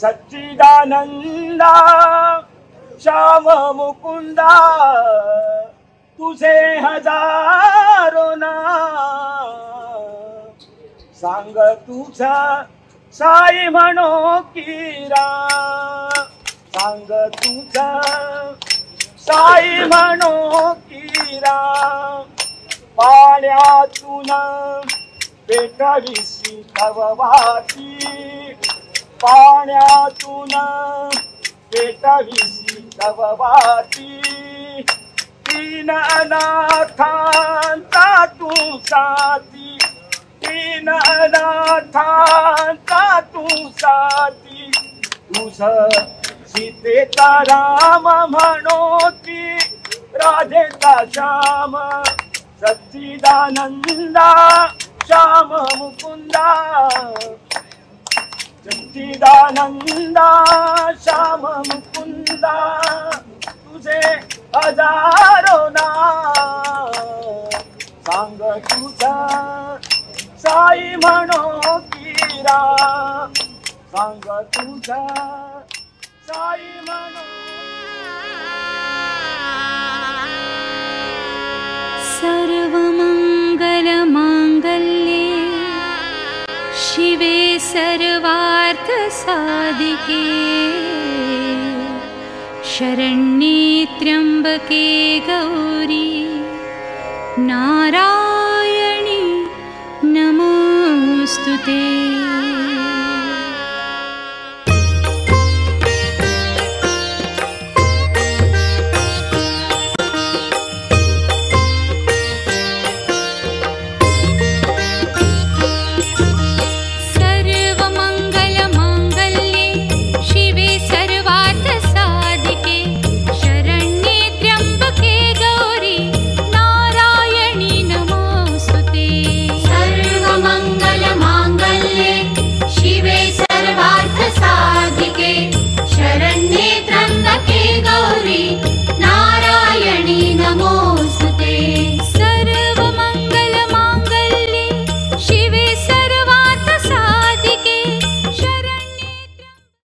सच्चिदानंदा श्याम मुकुंदा तुझे हजारो नाम सांग तुझा साई म्हणो किरा सांग तुझा साई म्हणो किरा पाण्यातून पेटविसी तववाती पाण्यातून पेटविसी तववाती तीन अनाथांचा तू साथी तीन अनाथांचा तू साथी तुझ सीतेचा राम म्हणोती राधेचा श्याम सच्चिदानंदा श्याम मुकुंदा सच्चिदानंदा श्याम मुकुंदा तुझे हजारो नाम सांग तुझा साई म्हणो किरा सांग तुझा साई म्हणो सर्वमंगलमांगल्ये शिवे सर्वार्थसाधिके शरण्ये त्र्यंबके गौरी नारायणी नमोस्तुते।